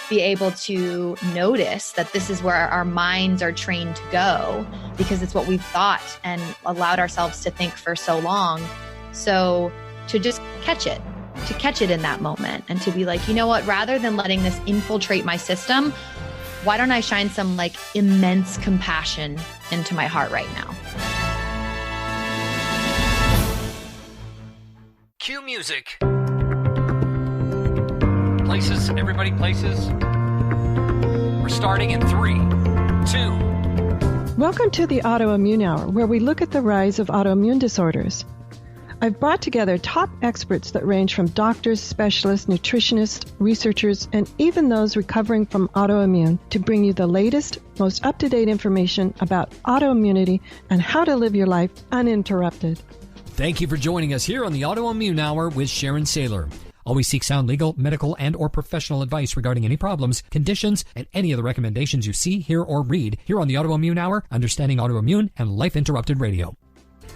be able to notice that this is where our minds are trained to go because it's what we've thought and allowed ourselves to think for so long. So to just catch it in that moment and to be like, you know what, rather than letting this infiltrate my system, why don't I shine some like immense compassion into my heart right now? Cue music. Places, everybody places. We're starting in 3, 2. Welcome to the Autoimmune Hour, where we look at the rise of autoimmune disorders. I've brought together top experts that range from doctors, specialists, nutritionists, researchers, and even those recovering from autoimmune to bring you the latest, most up-to-date information about autoimmunity and how to live your life uninterrupted. Thank you for joining us here on the Autoimmune Hour with Sharon Sayler. Always seek sound legal, medical, and or professional advice regarding any problems, conditions, and any of the recommendations you see, hear, or read here on the Autoimmune Hour, Understanding Autoimmune, and Life Interrupted Radio.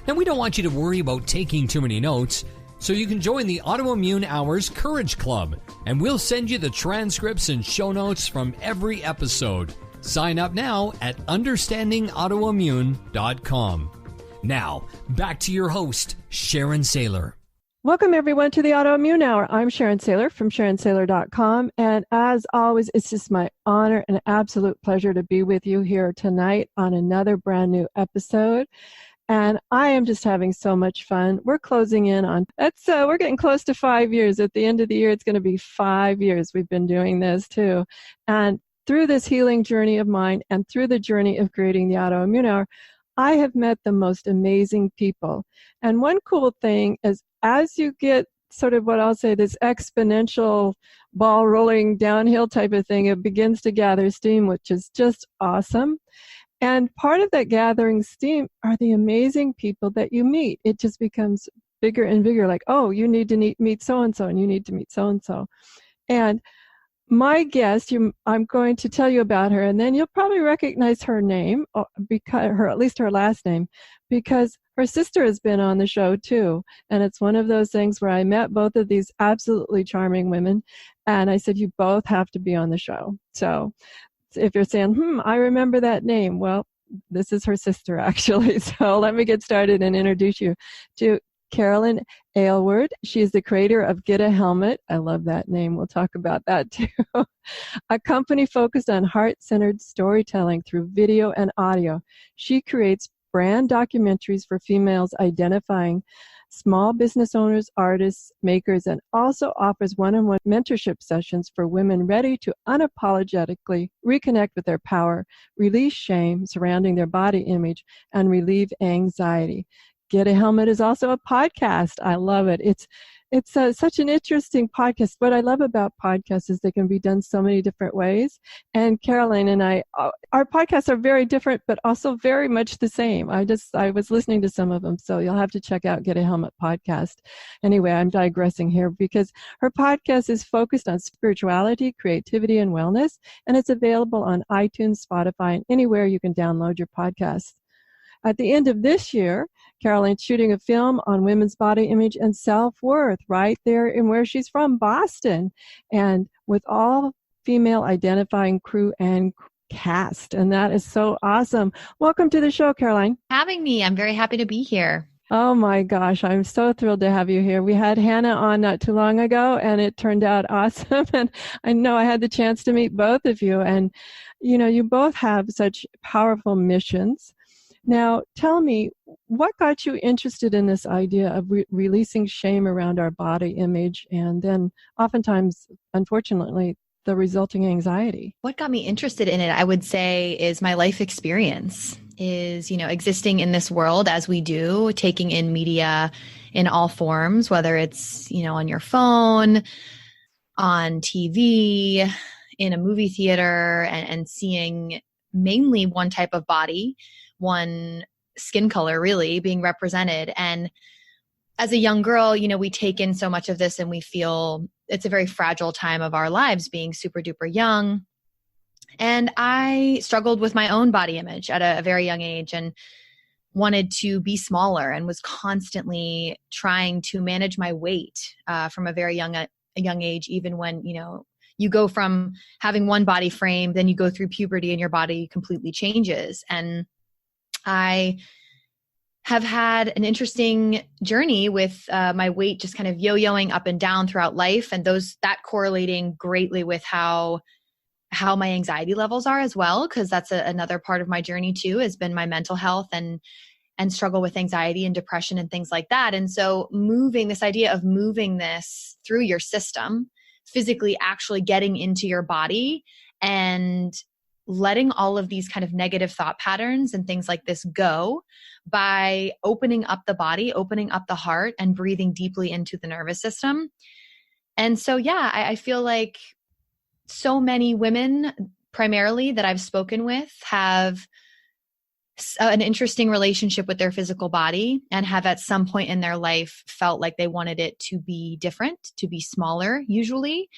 Now, we don't want you to worry about taking too many notes, so you can join the Autoimmune Hour's Courage Club, and we'll send you the transcripts and show notes from every episode. Sign up now at understandingautoimmune.com. Now, back to your host, Sharon Sayler. Welcome, everyone, to the Autoimmune Hour. I'm Sharon Sayler from SharonSayler.com. And as always, it's just my honor and absolute pleasure to be with you here tonight on another brand new episode. And I am just having so much fun. We're closing in on, we're getting close to 5 years. At the end of the year, it's going to be 5 years we've been doing this too. And through this healing journey of mine and through the journey of creating the Autoimmune Hour, I have met the most amazing people. And one cool thing is as you get sort of what I'll say, this exponential ball rolling downhill type of thing, it begins to gather steam, which is just awesome. And part of that gathering steam are the amazing people that you meet. It just becomes bigger and bigger, like, oh, you need to meet so-and-so, and you need to meet so-and-so. And my guest, I'm going to tell you about her, and then you'll probably recognize her name, because at least her last name, because her sister has been on the show too. And it's one of those things where I met both of these absolutely charming women, and I said, you both have to be on the show. So if you're saying, I remember that name, well, this is her sister, actually. So let me get started and introduce you to Caroline Aylward. She is the creator of Get a Helmet. I love that name. We'll talk about that too. A company focused on heart-centered storytelling through video and audio. She creates brand documentaries for females identifying small business owners, artists, makers, and also offers one-on-one mentorship sessions for women ready to unapologetically reconnect with their power, release shame surrounding their body image, and relieve anxiety. Get a Helmet is also a podcast. I love it. It's such an interesting podcast. What I love about podcasts is they can be done so many different ways. And Caroline and I, our podcasts are very different, but also very much the same. I was listening to some of them, so you'll have to check out Get a Helmet podcast. Anyway, I'm digressing here because her podcast is focused on spirituality, creativity, and wellness, and it's available on iTunes, Spotify, and anywhere you can download your podcasts. At the end of this year, Caroline's shooting a film on women's body image and self-worth right there in where she's from, Boston, and with all female identifying crew and cast. And that is so awesome. Welcome to the show, Caroline. Having me. I'm very happy to be here. Oh my gosh, I'm so thrilled to have you here. We had Hannah on not too long ago, and it turned out awesome. And I know I had the chance to meet both of you. And, you both have such powerful missions. Now, tell me, what got you interested in this idea of releasing shame around our body image and then oftentimes, unfortunately, the resulting anxiety? What got me interested in it, I would say, is my life experience, is, existing in this world as we do, taking in media in all forms, whether it's, on your phone, on TV, in a movie theater, and seeing mainly one type of body, one skin color really being represented. And as a young girl, we take in so much of this and we feel it's a very fragile time of our lives being super duper young. And I struggled with my own body image at a very young age and wanted to be smaller and was constantly trying to manage my weight from a very young age, even when, you go from having one body frame, then you go through puberty and your body completely changes. And I have had an interesting journey with my weight just kind of yo-yoing up and down throughout life, and that correlating greatly with how my anxiety levels are as well, because that's another part of my journey too, has been my mental health and struggle with anxiety and depression and things like that. And so this idea of moving this through your system, physically actually getting into your body and letting all of these kind of negative thought patterns and things like this go by opening up the body, opening up the heart, and breathing deeply into the nervous system. And so, yeah, I feel like so many women primarily that I've spoken with have an interesting relationship with their physical body and have at some point in their life felt like they wanted it to be different, to be smaller usually.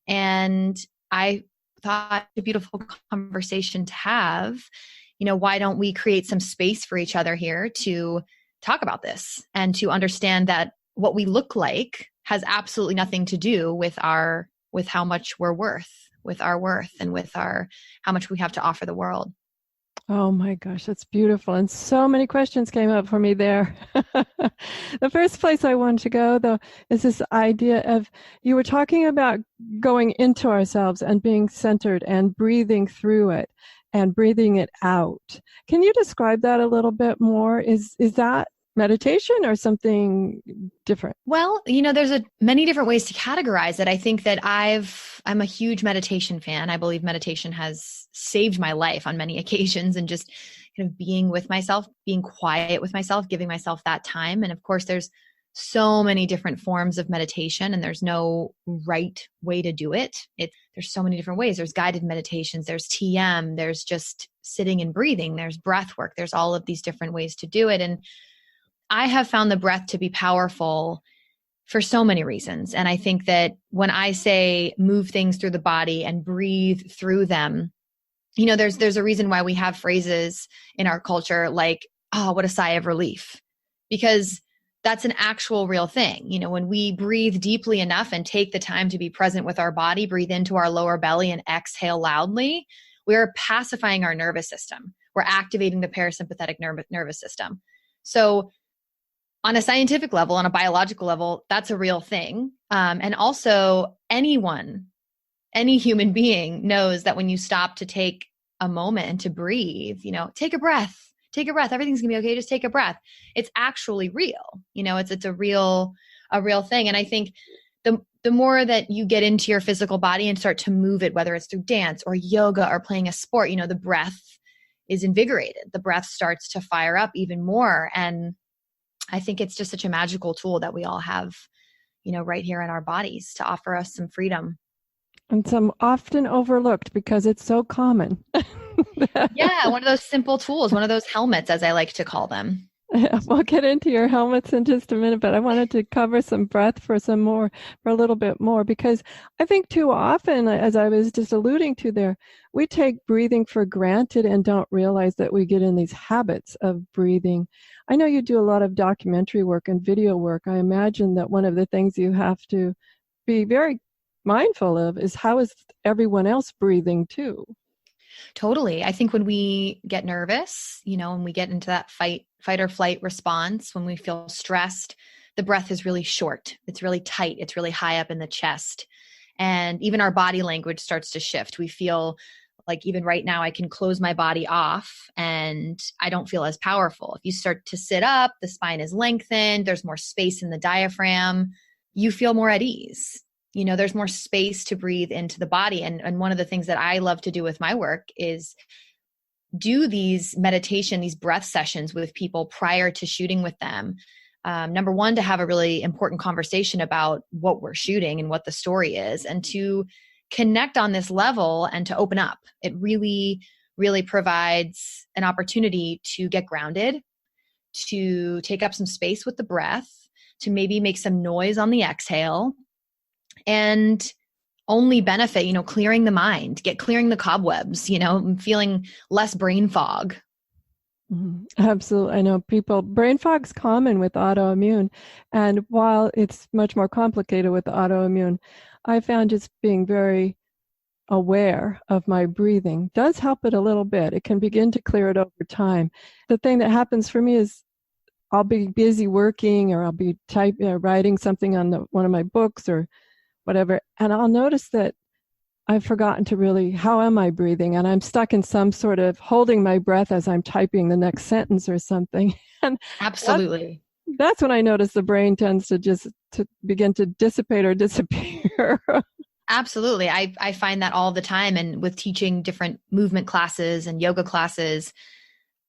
And I thought a beautiful conversation to have, why don't we create some space for each other here to talk about this and to understand that what we look like has absolutely nothing to do with how much we're worth, with our worth, and with how much we have to offer the world. Oh my gosh, that's beautiful. And so many questions came up for me there. The first place I wanted to go, though, is this idea of, you were talking about going into ourselves and being centered and breathing through it and breathing it out. Can you describe that a little bit more? Is that meditation or something different? Well, there's many different ways to categorize it. I think that I'm a huge meditation fan. I believe meditation has saved my life on many occasions, and just kind of being with myself, being quiet with myself, giving myself that time. And of course, there's so many different forms of meditation, and there's no right way to do it. There's so many different ways. There's guided meditations, there's TM, there's just sitting and breathing, there's breath work, there's all of these different ways to do it. And I have found the breath to be powerful for so many reasons. And I think that when I say move things through the body and breathe through them, there's a reason why we have phrases in our culture like, oh, what a sigh of relief, because that's an actual real thing. When we breathe deeply enough and take the time to be present with our body, breathe into our lower belly and exhale loudly, we're pacifying our nervous system. We're activating the parasympathetic nervous system. So on a scientific level, on a biological level, that's a real thing. And also any human being knows that when you stop to take a moment and to breathe, take a breath, everything's gonna be okay. Just take a breath. It's actually real. It's a real thing. And I think the more that you get into your physical body and start to move it, whether it's through dance or yoga or playing a sport, the breath is invigorated. The breath starts to fire up even more. And I think it's just such a magical tool that we all have, right here in our bodies to offer us some freedom. And some often overlooked because it's so common. Yeah, one of those simple tools, one of those helmets, as I like to call them. We'll get into your helmets in just a minute, but I wanted to cover some breath for a little bit more, because I think too often, as I was just alluding to there, we take breathing for granted and don't realize that we get in these habits of breathing. I know you do a lot of documentary work and video work. I imagine that one of the things you have to be very mindful of is, how is everyone else breathing too? Totally. I think when we get nervous, when we get into that fight or flight response, when we feel stressed, the breath is really short. It's really tight. It's really high up in the chest. And even our body language starts to shift. We feel like, even right now, I can close my body off and I don't feel as powerful. If you start to sit up, the spine is lengthened. There's more space in the diaphragm. You feel more at ease. There's more space to breathe into the body. And one of the things that I love to do with my work is do these meditation, these breath sessions with people prior to shooting with them. Number one, to have a really important conversation about what we're shooting and what the story is, and to connect on this level and to open up. It really, really provides an opportunity to get grounded, to take up some space with the breath, to maybe make some noise on the exhale, and only benefit, clearing the mind, clearing the cobwebs, feeling less brain fog. Absolutely. I know brain fog's common with autoimmune. And while it's much more complicated with autoimmune, I found just being very aware of my breathing does help it a little bit. It can begin to clear it over time. The thing that happens for me is I'll be busy working, or I'll be writing something on one of my books or whatever, and I'll notice that I've forgotten to really, how am I breathing? And I'm stuck in some sort of holding my breath as I'm typing the next sentence or something. And Absolutely. that's when I notice the brain tends to just to begin to dissipate or disappear. Absolutely. I find that all the time. And with teaching different movement classes and yoga classes,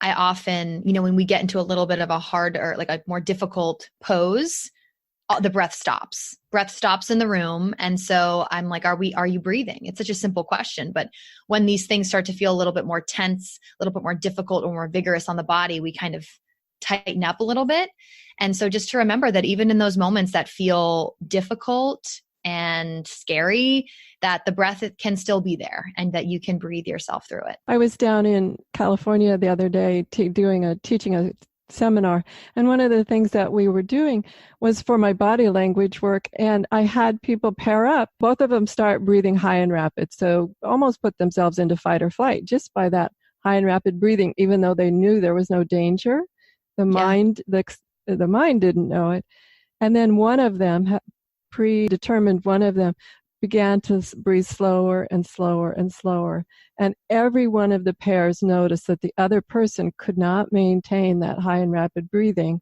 I often, when we get into a little bit of a hard or like a more difficult pose, the breath stops. Breath stops in the room. And so I'm like, are you breathing? It's such a simple question. But when these things start to feel a little bit more tense, a little bit more difficult or more vigorous on the body, we kind of tighten up a little bit. And so just to remember that even in those moments that feel difficult and scary, that the breath can still be there and that you can breathe yourself through it. I was down in California the other day teaching a seminar, and one of the things that we were doing was for my body language work, and I had people pair up. Both of them start breathing high and rapid, so almost put themselves into fight or flight just by that high and rapid breathing, even though they knew there was no danger. The mind didn't know it. And then one of them, predetermined, one of them began to breathe slower and slower and slower. And every one of the pairs noticed that the other person could not maintain that high and rapid breathing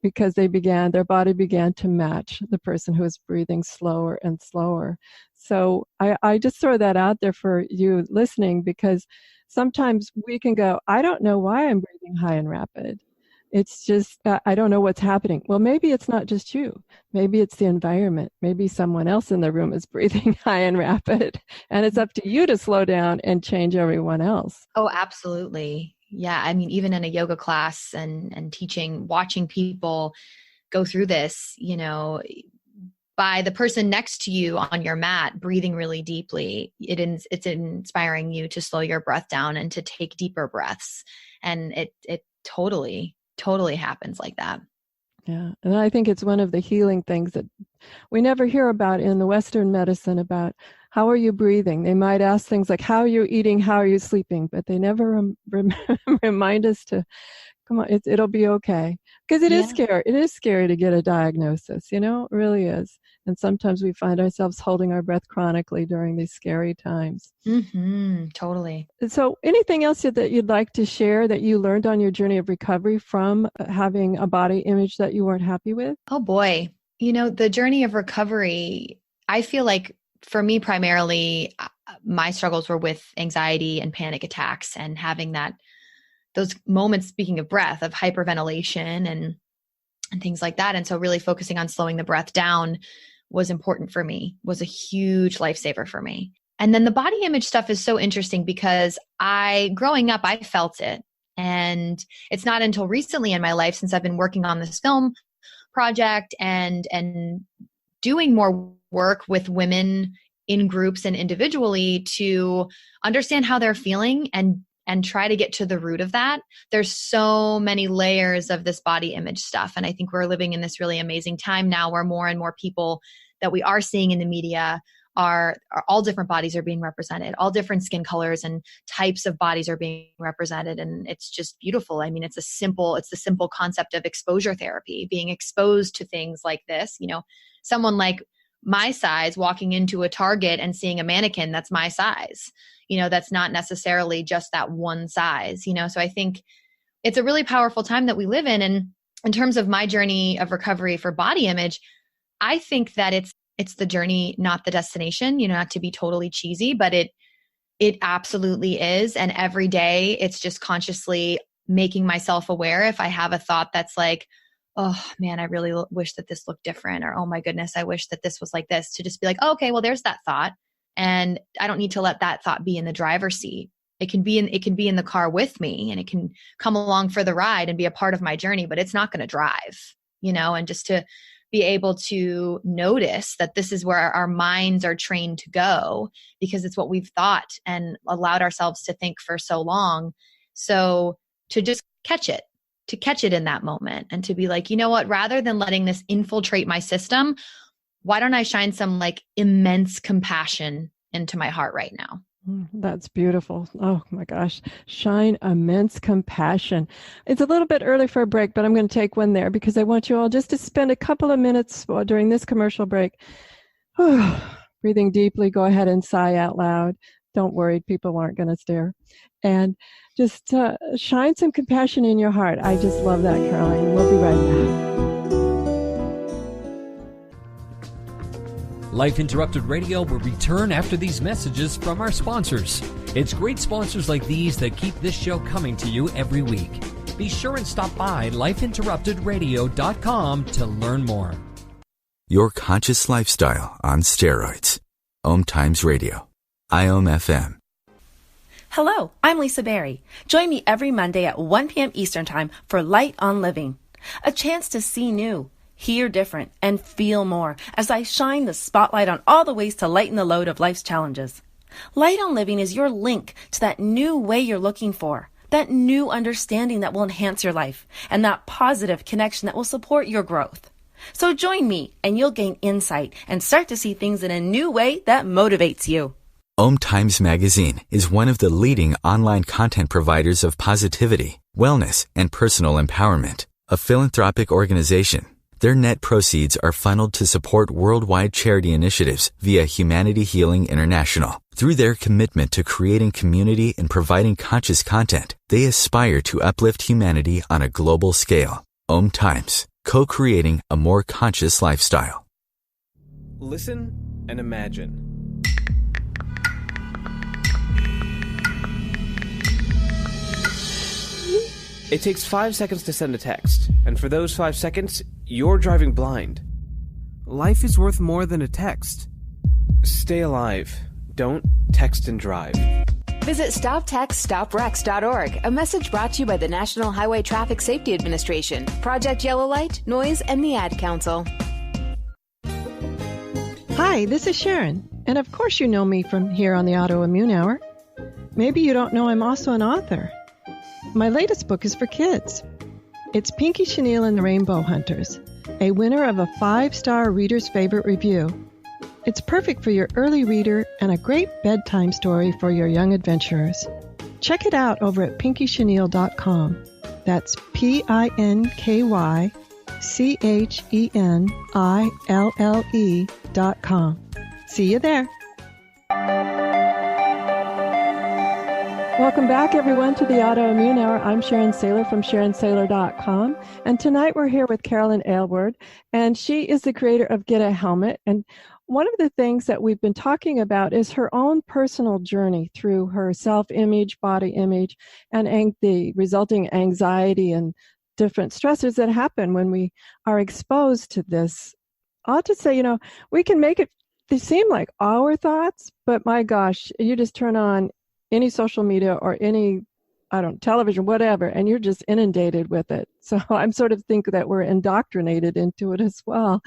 because their body began to match the person who was breathing slower and slower. So I just throw that out there for you listening, because sometimes we can go, I don't know why I'm breathing high and rapid. It's just, I don't know what's happening. Well, maybe it's not just you. Maybe it's the environment. Maybe someone else in the room is breathing high and rapid. And it's up to you to slow down and change everyone else. Oh, absolutely. Yeah. I mean, even in a yoga class and teaching, watching people go through this, by the person next to you on your mat, breathing really deeply, it's inspiring you to slow your breath down and to take deeper breaths. And it totally happens like that. Yeah. And I think it's one of the healing things that we never hear about in the Western medicine about how are you breathing? They might ask things like, how are you eating? How are you sleeping? But they never remind us to, come on, it'll be okay. Because it is scary. It is scary to get a diagnosis, it really is. And sometimes we find ourselves holding our breath chronically during these scary times. Mm-hmm, totally. So anything else that you'd like to share that you learned on your journey of recovery from having a body image that you weren't happy with? Oh boy. The journey of recovery, I feel like for me, primarily, my struggles were with anxiety and panic attacks and having those moments, speaking of breath, of hyperventilation and things like that. And so really focusing on slowing the breath down was important for me, was a huge lifesaver for me. And then the body image stuff is so interesting because growing up, I felt it. And it's not until recently in my life, since I've been working on this film project and doing more work with women in groups and individually to understand how they're feeling and try to get to the root of that. There's so many layers of this body image stuff. And I think we're living in this really amazing time now where more and more people that we are seeing in the media are all different bodies are being represented, all different skin colors and types of bodies are being represented. And it's just beautiful. I mean, it's the simple concept of exposure therapy, being exposed to things like this. Someone like my size walking into a Target and seeing a mannequin that's my size, that's not necessarily just that one size, so I think it's a really powerful time that we live in. And in terms of my journey of recovery for body image, I think that it's the journey, not the destination, not to be totally cheesy, but it absolutely is. And every day it's just consciously making myself aware if I have a thought that's like, oh man, I really wish that this looked different, or, oh my goodness, I wish that this was like this, to just be like, oh, okay, well, there's that thought. And I don't need to let that thought be in the driver's seat. It can be in the car with me, and it can come along for the ride and be a part of my journey, but it's not going to drive, and just to be able to notice that this is where our minds are trained to go because it's what we've thought and allowed ourselves to think for so long. So to just catch it in that moment and to be like, you know what, rather than letting this infiltrate my system, why don't I shine some like immense compassion into my heart right now. That's beautiful. Oh my gosh. Shine immense compassion. It's a little bit early for a break, but I'm going to take one there because I want you all just to spend a couple of minutes during this commercial break. Breathing deeply. Go ahead and sigh out loud. Don't worry, people aren't going to stare. And just shine some compassion in your heart. I just love that, Caroline. We'll be right back. Life Interrupted Radio will return after these messages from our sponsors. It's great sponsors like these that keep this show coming to you every week. Be sure and stop by lifeinterruptedradio.com to learn more. Your conscious lifestyle on steroids. OMTimes Radio. IOM FM. Hello, I'm Lisa Berry. Join me every Monday at 1 p.m. Eastern Time for Light on Living. A chance to see new, hear different, and feel more as I shine the spotlight on all the ways to lighten the load of life's challenges. Light on Living is your link to that new way you're looking for, that new understanding that will enhance your life, and that positive connection that will support your growth. So join me and you'll gain insight and start to see things in a new way that motivates you. OMTimes Magazine is one of the leading online content providers of positivity, wellness, and personal empowerment. A philanthropic organization, their net proceeds are funneled to support worldwide charity initiatives via Humanity Healing International. Through their commitment to creating community and providing conscious content, they aspire to uplift humanity on a global scale. OMTimes, co-creating a more conscious lifestyle. Listen and imagine. It takes 5 seconds to send a text, and for those 5 seconds, you're driving blind. Life is worth more than a text. Stay alive. Don't text and drive. Visit StopTextStopWrecks.org, a message brought to you by the National Highway Traffic Safety Administration, Project Yellow Light, Noise, and the Ad Council. Hi, this is Sharon, and of course you know me from here on the Autoimmune Hour. Maybe you don't know I'm also an author. My latest book is for kids. It's Pinky Chenille and the Rainbow Hunters, a winner of a 5-star Reader's Favorite review. It's perfect for your early reader and a great bedtime story for your young adventurers. Check it out over at pinkychenille.com. That's PinkyChenille.com. See you there. Welcome back, everyone, to the Autoimmune Hour. I'm Sharon Sayler from SharonSayler.com. And tonight we're here with Caroline Aylward, and she is the creator of Get a Helmet. And one of the things that we've been talking about is her own personal journey through her self-image, body image, and the resulting anxiety and different stressors that happen when we are exposed to this. I ought to say, we can make it seem like our thoughts, but my gosh, you just turn on any social media or any, television, whatever, and you're just inundated with it. So I'm sort of think that we're indoctrinated into it as well.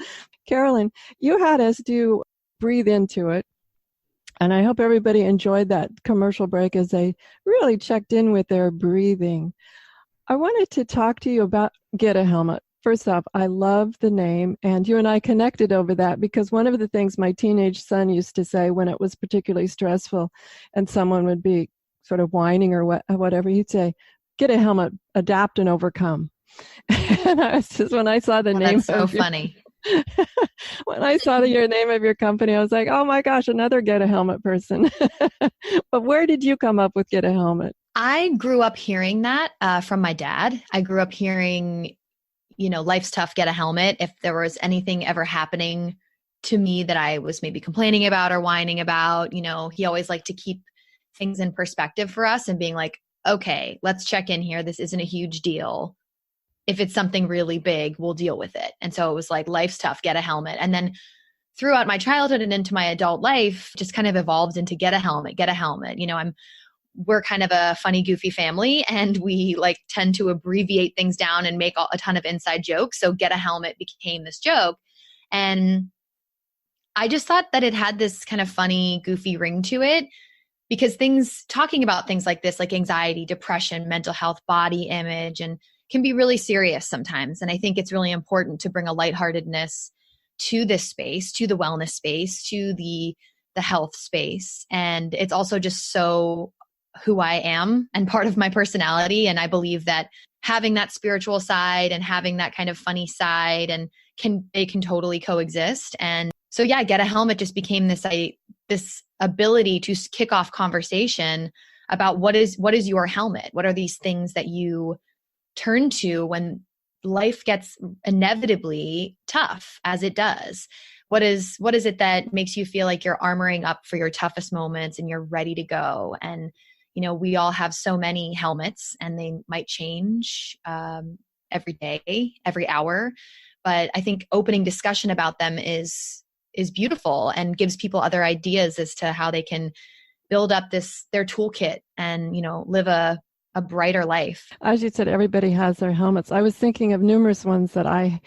Caroline, you had us do Breathe Into It, and I hope everybody enjoyed that commercial break as they really checked in with their breathing. I wanted to talk to you about Get a Helmet. First off, I love the name, and you and I connected over that because one of the things my teenage son used to say when it was particularly stressful and someone would be sort of whining or whatever, he'd say, "Get a helmet, adapt and overcome." And I was just, when I saw the name, that's so funny. When I saw your name of your company, I was like, oh my gosh, another Get a Helmet person. But where did you come up with Get a Helmet? I grew up hearing that from my dad. I grew up hearing, life's tough, get a helmet. If there was anything ever happening to me that I was maybe complaining about or whining about, he always liked to keep things in perspective for us and being like, okay, let's check in here. This isn't a huge deal. If it's something really big, we'll deal with it. And so it was like, life's tough, get a helmet. And then throughout my childhood and into my adult life, just kind of evolved into get a helmet, get a helmet. We're kind of a funny, goofy family, and we tend to abbreviate things down and make a ton of inside jokes. So get a helmet became this joke. And I just thought that it had this kind of funny, goofy ring to it because talking about things like this, like anxiety, depression, mental health, body image, and can be really serious sometimes. And I think it's really important to bring a lightheartedness to this space, to the wellness space, to the the health space. And it's also just so who I am and part of my personality. And I believe that having that spiritual side and having that kind of funny side they can totally coexist. And so yeah, Get a Helmet just became this ability to kick off conversation about what is your helmet? What are these things that you turn to when life gets inevitably tough, as it does? What is it that makes you feel like you're armoring up for your toughest moments and you're ready to go? And we all have so many helmets, and they might change every day, every hour. But I think opening discussion about them is beautiful and gives people other ideas as to how they can build up their toolkit and live a brighter life. As you said, everybody has their helmets. I was thinking of numerous ones that I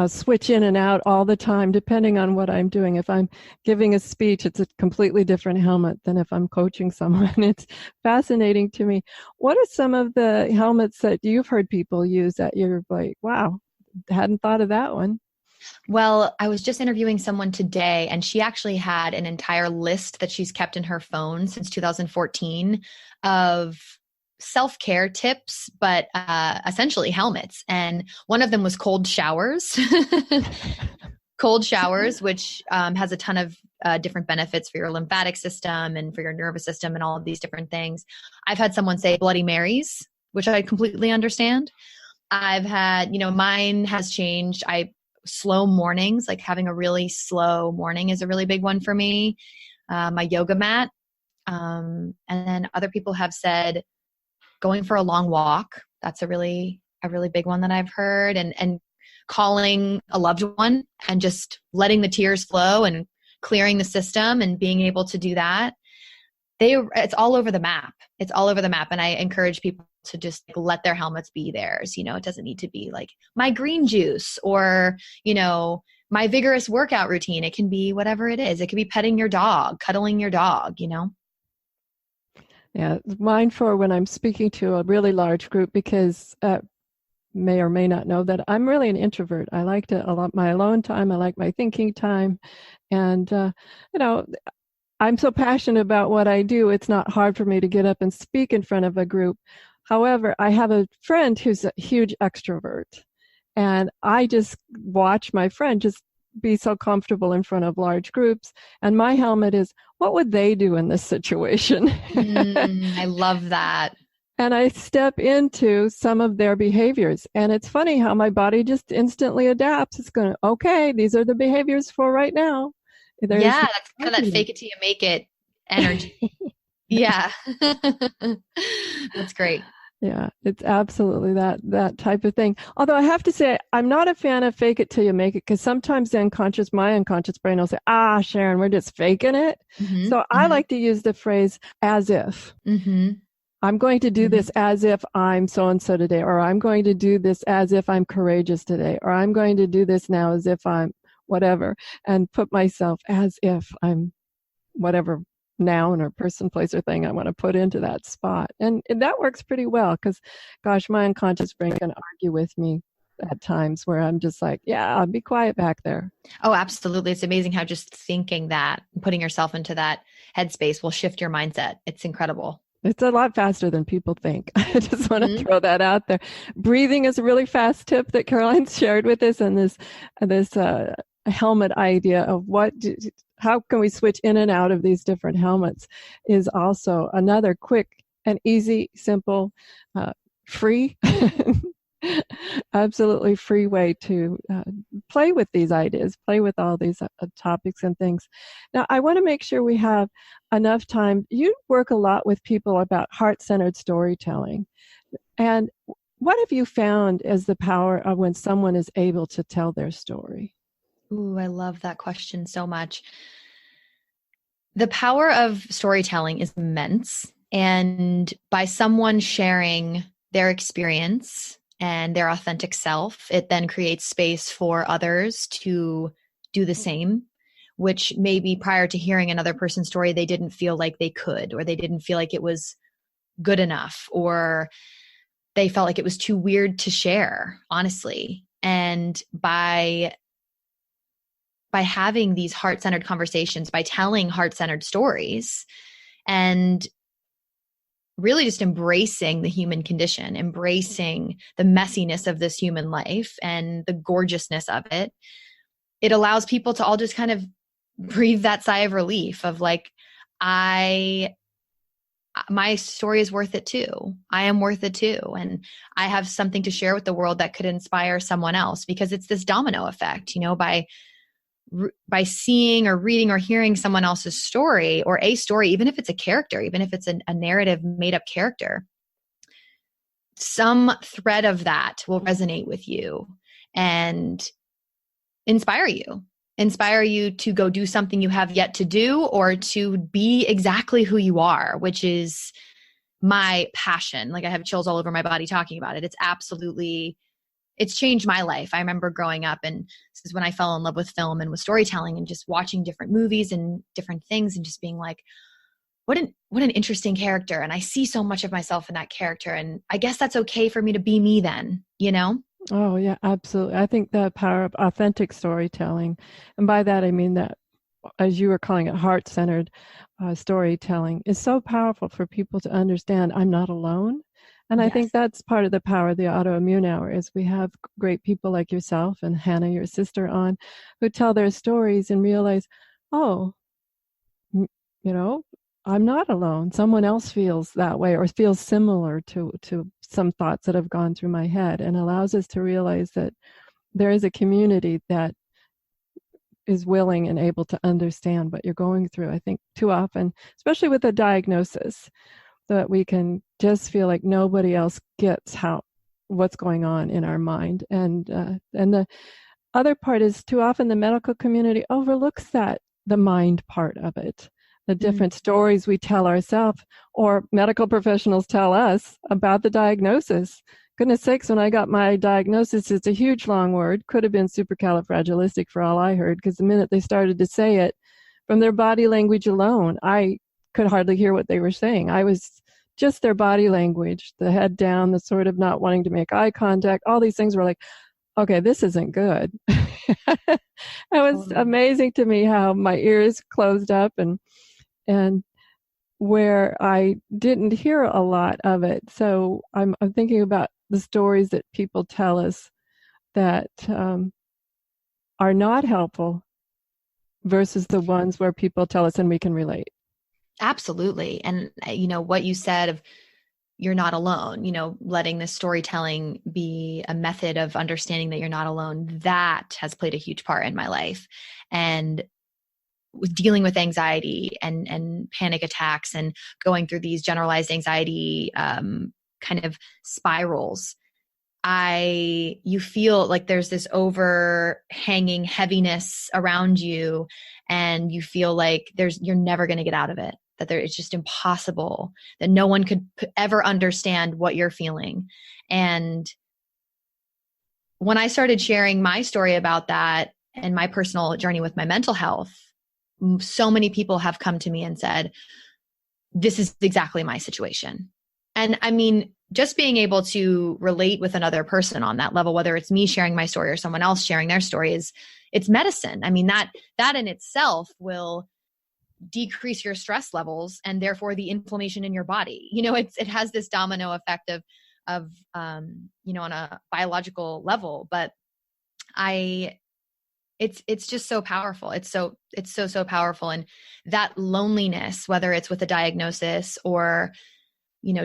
switch in and out all the time, depending on what I'm doing. If I'm giving a speech, it's a completely different helmet than if I'm coaching someone. It's fascinating to me. What are some of the helmets that you've heard people use that you're like, wow, hadn't thought of that one? Well, I was just interviewing someone today, and she actually had an entire list that she's kept in her phone since 2014 of self-care tips, but essentially helmets. And one of them was cold showers. Cold showers, which has a ton of different benefits for your lymphatic system and for your nervous system and all of these different things. I've had someone say Bloody Marys, which I completely understand. I've had, mine has changed. Slow mornings, like having a really slow morning is a really big one for me. My yoga mat. And then other people have said going for a long walk. That's a really big one that I've heard. And calling a loved one and just letting the tears flow and clearing the system and being able to do that. It's all over the map. It's all over the map. And I encourage people to just let their helmets be theirs. It doesn't need to be like my green juice or, my vigorous workout routine. It can be whatever it is. It could be petting your dog, cuddling your dog, Yeah, mine for when I'm speaking to a really large group, because may or may not know that I'm really an introvert. I like a lot my alone time. I like my thinking time. And, I'm so passionate about what I do, it's not hard for me to get up and speak in front of a group. However, I have a friend who's a huge extrovert, and I just watch my friend just be so comfortable in front of large groups. And my helmet is, what would they do in this situation? I love that. And I step into some of their behaviors. And it's funny how my body just instantly adapts. It's going, okay, these are the behaviors for right now. That's kind of that fake it till you make it energy. Yeah. That's great. Yeah, it's absolutely that type of thing. Although I have to say, I'm not a fan of fake it till you make it, because sometimes my unconscious brain will say, Sharon, we're just faking it. Mm-hmm. So I like to use the phrase as if. Mm-hmm. I'm going to do this as if I'm so-and-so today, or I'm going to do this as if I'm courageous today, or I'm going to do this now as if I'm whatever, and put myself as if I'm whatever noun or person, place, or thing I want to put into that spot. And that works pretty well, because, gosh, my unconscious brain can argue with me at times where I'm just like, yeah, I'll be quiet back there. Oh, absolutely. It's amazing how just thinking that, putting yourself into that headspace will shift your mindset. It's incredible. It's a lot faster than people think. I just want to throw that out there. Breathing is a really fast tip that Caroline shared with us, and this helmet idea of how can we switch in and out of these different helmets is also another quick and easy, simple, free, absolutely free way to play with these ideas, play with all these topics and things. Now, I want to make sure we have enough time. You work a lot with people about heart-centered storytelling. And what have you found as the power of when someone is able to tell their story? Ooh, I love that question so much. The power of storytelling is immense. And by someone sharing their experience and their authentic self, it then creates space for others to do the same, which maybe prior to hearing another person's story, they didn't feel like they could, or they didn't feel like it was good enough, or they felt like it was too weird to share, honestly. And by by having these heart-centered conversations, by telling heart-centered stories, and really just embracing the human condition, embracing the messiness of this human life and the gorgeousness of it, it allows people to all just kind of breathe that sigh of relief of like, my story is worth it too. I am worth it too. And I have something to share with the world that could inspire someone else, because it's this domino effect, by seeing or reading or hearing someone else's story, or a story, even if it's a character, even if it's a narrative made up character, some thread of that will resonate with you and inspire you to go do something you have yet to do, or to be exactly who you are, which is my passion. Like, I have chills all over my body talking about it. It's changed my life. I remember growing up, and this is when I fell in love with film and with storytelling, and just watching different movies and different things, and just being like, what an interesting character. And I see so much of myself in that character. And I guess that's okay for me to be me then, Oh, yeah, absolutely. I think the power of authentic storytelling, and by that I mean that, as you were calling it, heart-centered storytelling, is so powerful for people to understand I'm not alone. And I think that's part of the power of the autoimmune hour, is we have great people like yourself and Hannah, your sister, on, who tell their stories and realize, oh, I'm not alone. Someone else feels that way, or feels similar to some thoughts that have gone through my head, and allows us to realize that there is a community that is willing and able to understand what you're going through. I think too often, especially with a diagnosis, that we can just feel like nobody else gets what's going on in our mind. And the other part is, too often the medical community overlooks the mind part of it. The different stories we tell ourselves, or medical professionals tell us about the diagnosis. Goodness sakes, when I got my diagnosis, it's a huge long word. Could have been supercalifragilistic for all I heard, because the minute they started to say it, from their body language alone, I could hardly hear what they were saying. I was just their body language, the head down, the sort of not wanting to make eye contact. All these things were like, okay, this isn't good. It was amazing to me how my ears closed up, and where I didn't hear a lot of it. So I'm thinking about the stories that people tell us that are not helpful versus the ones where people tell us and we can relate. Absolutely. And what you said of, you're not alone, letting this storytelling be a method of understanding that you're not alone, that has played a huge part in my life. And with dealing with anxiety and panic attacks, and going through these generalized anxiety kind of spirals, you feel like there's this overhanging heaviness around you, and you feel like you're never going to get out of it, that it's just impossible, that no one could ever understand what you're feeling. And when I started sharing my story about that and my personal journey with my mental health, so many people have come to me and said, this is exactly my situation. And I mean, just being able to relate with another person on that level, whether it's me sharing my story or someone else sharing their story, it's medicine. I mean, that in itself will decrease your stress levels and therefore the inflammation in your body. It has this domino effect of on a biological level, but it's just so powerful. It's so powerful. And that loneliness, whether it's with a diagnosis or,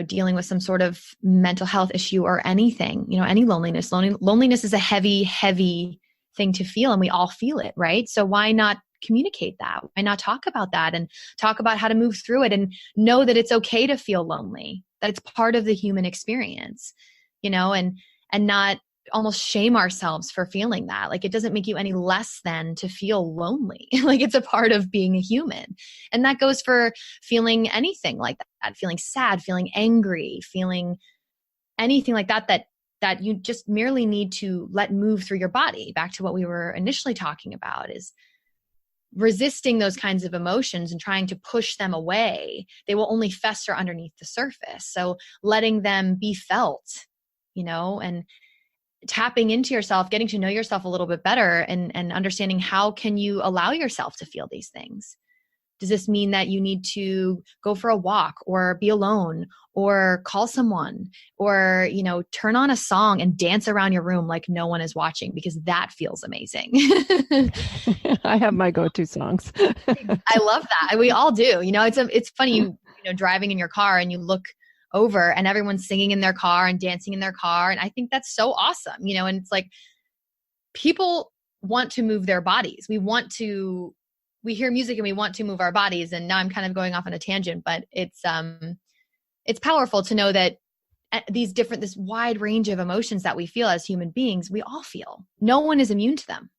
dealing with some sort of mental health issue or anything, any loneliness is a heavy, heavy thing to feel, and we all feel it, right? So why not communicate that? Why not talk about that and talk about how to move through it, and know that it's okay to feel lonely, that it's part of the human experience, and not almost shame ourselves for feeling that. Like, it doesn't make you any less than to feel lonely. Like, it's a part of being a human. And that goes for feeling anything like that, feeling sad, feeling angry, feeling anything like that you just merely need to let move through your body. Back to what we were initially talking about, is resisting those kinds of emotions and trying to push them away. They will only fester underneath the surface. So letting them be felt, and tapping into yourself, getting to know yourself a little bit better, and understanding how can you allow yourself to feel these things. Does this mean that you need to go for a walk or be alone or call someone or, turn on a song and dance around your room like no one is watching, because that feels amazing. I have my go-to songs. I love that. We all do. It's funny, driving in your car and you look over and everyone's singing in their car and dancing in their car. And I think that's so awesome, and it's like people want to move their bodies. We hear music and we want to move our bodies. And now I'm kind of going off on a tangent, but it's powerful to know that this wide range of emotions that we feel as human beings, we all feel. No one is immune to them.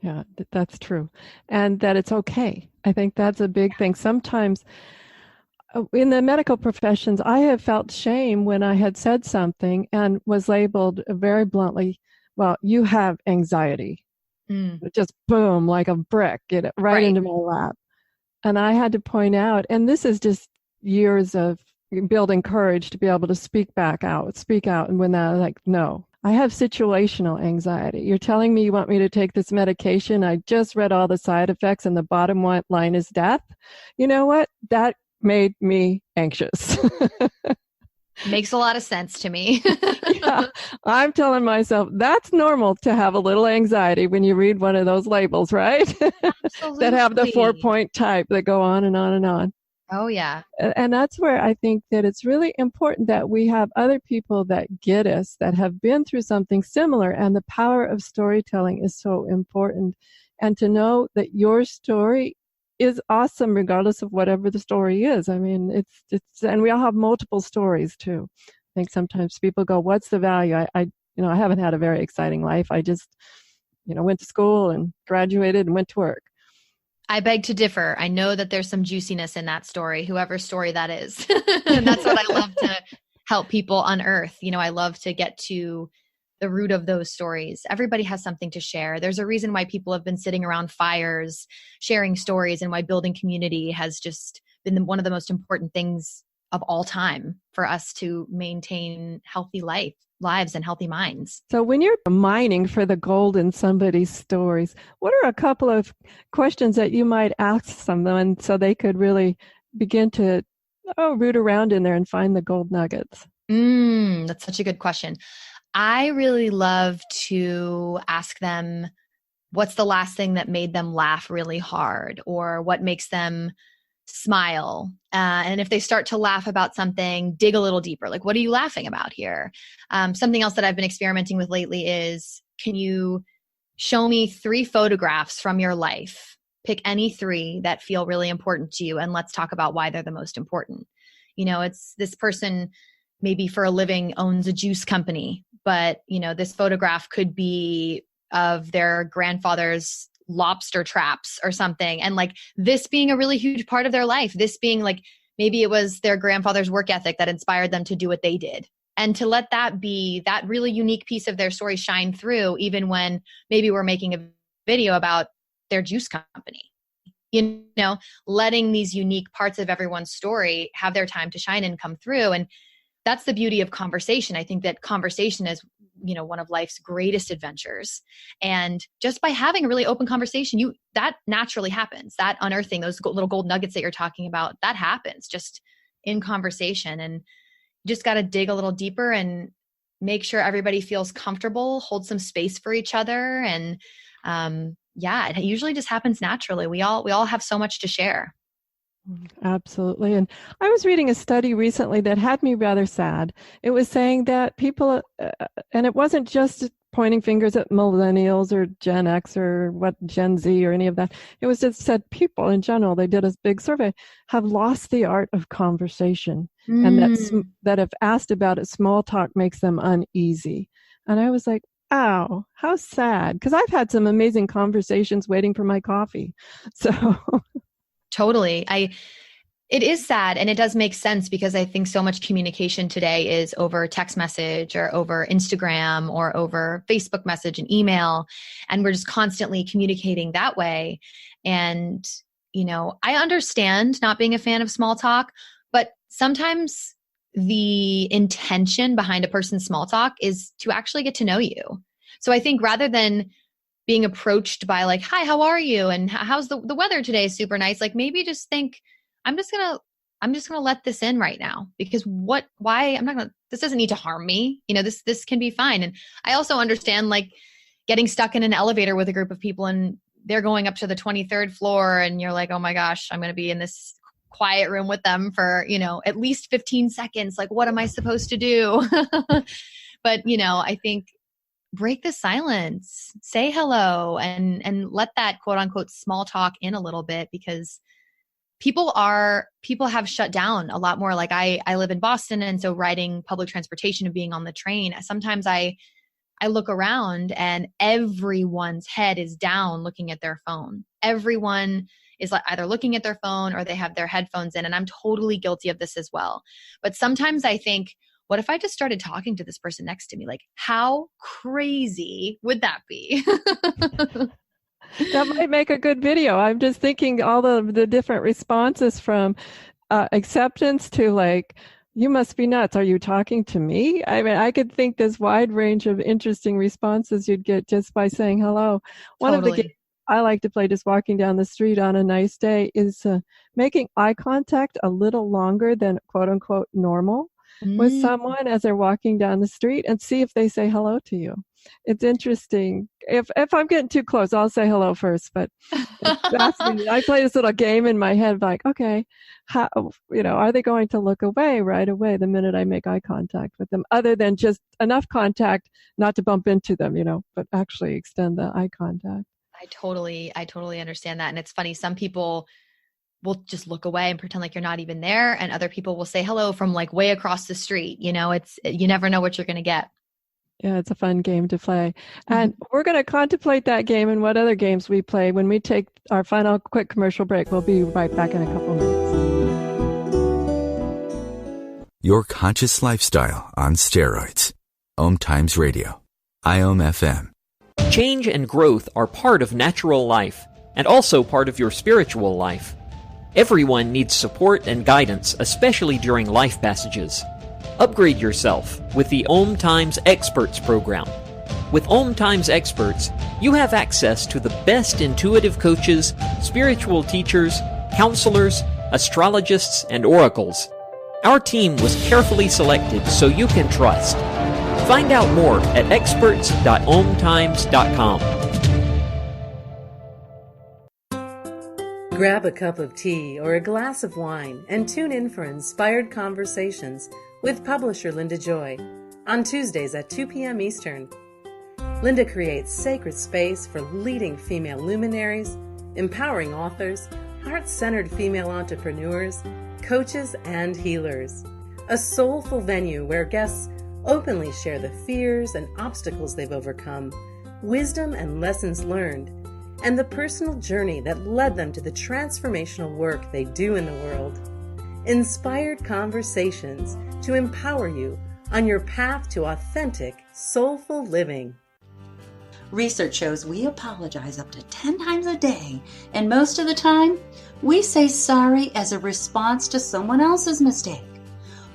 Yeah, that's true. And that it's okay. I think that's a big thing. Sometimes in the medical professions, I have felt shame when I had said something and was labeled very bluntly, well, you have anxiety. Just boom, like a brick, get it right into my lap. And I had to point out, and this is just years of building courage to be able to speak out. And when they're like, no, I have situational anxiety. You're telling me you want me to take this medication. I just read all the side effects and the bottom line is death. You know what? That made me anxious. Makes a lot of sense to me. Yeah, I'm telling myself that's normal to have a little anxiety when you read one of those labels, right? Absolutely. That have the 4-point type that go on and on and on. Oh, yeah. And that's where I think that it's really important that we have other people that get us, that have been through something similar. And the power of storytelling is so important. And to know that your story is awesome regardless of whatever the story is. I mean, it's and we all have multiple stories too. I think sometimes people go, what's the value? I haven't had a very exciting life. I just, went to school and graduated and went to work. I beg to differ. I know that there's some juiciness in that story, whoever story that is. And that's what I love to help people unearth. I love to get to the root of those stories. Everybody has something to share. There's a reason why people have been sitting around fires, sharing stories, and why building community has just been one of the most important things of all time for us to maintain healthy lives and healthy minds. So when you're mining for the gold in somebody's stories, what are a couple of questions that you might ask someone so they could really begin to root around in there and find the gold nuggets? That's such a good question. I really love to ask them, what's the last thing that made them laugh really hard, or what makes them smile? And if they start to laugh about something, dig a little deeper. Like, what are you laughing about here? Something else that I've been experimenting with lately is, can you show me 3 photographs from your life? Pick any 3 that feel really important to you, and let's talk about why they're the most important. It's this person maybe for a living owns a juice company, but this photograph could be of their grandfather's lobster traps or something. And like this being a really huge part of their life, this being like, maybe it was their grandfather's work ethic that inspired them to do what they did. And to let that be that really unique piece of their story shine through, even when maybe we're making a video about their juice company, letting these unique parts of everyone's story have their time to shine and come through. And that's the beauty of conversation. I think that conversation is, one of life's greatest adventures. And just by having a really open conversation, that naturally happens. That unearthing those little gold nuggets that you're talking about, that happens just in conversation. And you just got to dig a little deeper and make sure everybody feels comfortable, hold some space for each other. And it usually just happens naturally. We all have so much to share. Absolutely. And I was reading a study recently that had me rather sad. It was saying that people, and it wasn't just pointing fingers at millennials or Gen X or Gen Z or any of that. It was just said people in general, they did a big survey, have lost the art of conversation. And that if asked about it, small talk makes them uneasy. And I was like, ow, how sad. Because I've had some amazing conversations waiting for my coffee. So... Totally. It is sad, and it does make sense because I think so much communication today is over text message or over Instagram or over Facebook message and email. And we're just constantly communicating that way. And, I understand not being a fan of small talk, but sometimes the intention behind a person's small talk is to actually get to know you. So I think rather than being approached by like, hi, how are you? And how's the weather today? Super nice. Like maybe just think, I'm just going to let this in right now because this doesn't need to harm me. This can be fine. And I also understand like getting stuck in an elevator with a group of people and they're going up to the 23rd floor and you're like, oh my gosh, I'm going to be in this quiet room with them for, at least 15 seconds. Like, what am I supposed to do? But, I think break the silence, say hello and let that quote unquote small talk in a little bit because people have shut down a lot more. Like I live in Boston. And so riding public transportation and being on the train, sometimes I look around and everyone's head is down looking at their phone. Everyone is either looking at their phone or they have their headphones in. And I'm totally guilty of this as well. But sometimes I think, what if I just started talking to this person next to me? Like, how crazy would that be? That might make a good video. I'm just thinking all the different responses from acceptance to like, you must be nuts. Are you talking to me? I mean, I could think this wide range of interesting responses you'd get just by saying hello. One of the games I like to play just walking down the street on a nice day is making eye contact a little longer than quote unquote normal with someone as they're walking down the street and see if they say hello to you. It's interesting. If I'm getting too close, I'll say hello first. But I play this little game in my head, like, okay, how, are they going to look away right away the minute I make eye contact with them? Other than just enough contact not to bump into them, but actually extend the eye contact. I totally understand that, and it's funny. Some people will just look away and pretend like you're not even there, and other people will say hello from like way across the street. You never know what you're going to get. Yeah, it's a fun game to play. And we're going to contemplate that game and what other games we play when we take our final quick commercial break. We'll be right back in a couple minutes. Your conscious lifestyle on steroids. OMTimes Radio. IOM FM. Change and growth are part of natural life and also part of your spiritual life. Everyone needs support and guidance, especially during life passages. Upgrade yourself with the OMTimes Experts program. With OMTimes Experts, you have access to the best intuitive coaches, spiritual teachers, counselors, astrologists, and oracles. Our team was carefully selected so you can trust. Find out more at experts.omtimes.com. Grab a cup of tea or a glass of wine and tune in for Inspired Conversations with publisher Linda Joy on Tuesdays at 2 p.m. Eastern. Linda creates sacred space for leading female luminaries, empowering authors, heart-centered female entrepreneurs, coaches, and healers. A soulful venue where guests openly share the fears and obstacles they've overcome, wisdom and lessons learned, and the personal journey that led them to the transformational work they do in the world. Inspired Conversations to empower you on your path to authentic, soulful living. Research shows we apologize up to 10 times a day, and most of the time, we say sorry as a response to someone else's mistake.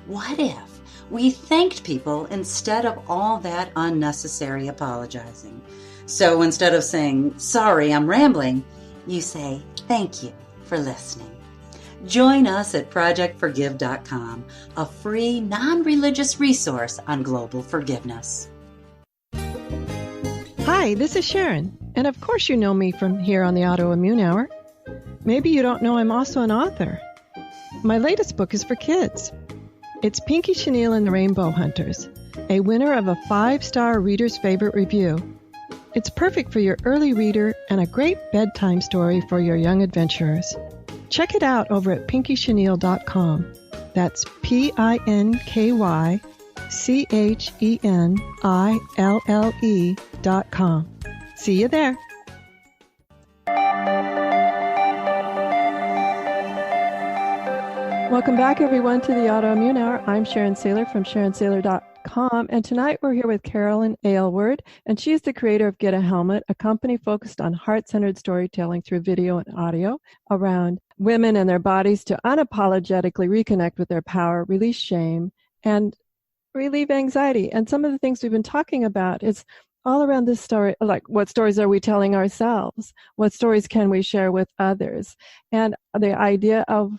What if we thanked people instead of all that unnecessary apologizing? So instead of saying, sorry, I'm rambling, you say, thank you for listening. Join us at projectforgive.com, a free, non-religious resource on global forgiveness. Hi, this is Sharon, and of course you know me from here on the Autoimmune Hour. Maybe you don't know I'm also an author. My latest book is for kids. It's Pinky Chenille and the Rainbow Hunters, a winner of a 5-star Reader's Favorite review. It's perfect for your early reader and a great bedtime story for your young adventurers. Check it out over at pinkychenille.com. That's PinkyChenille.com. See you there. Welcome back, everyone, to the Autoimmune Hour. I'm Sharon Sayler from SharonSayler.com. And tonight we're here with Caroline Aylward, and she is the creator of Get a Helmet, a company focused on heart-centered storytelling through video and audio around women and their bodies to unapologetically reconnect with their power, release shame, and relieve anxiety. And some of the things we've been talking about is all around this story, like what stories are we telling ourselves? What stories can we share with others? And the idea of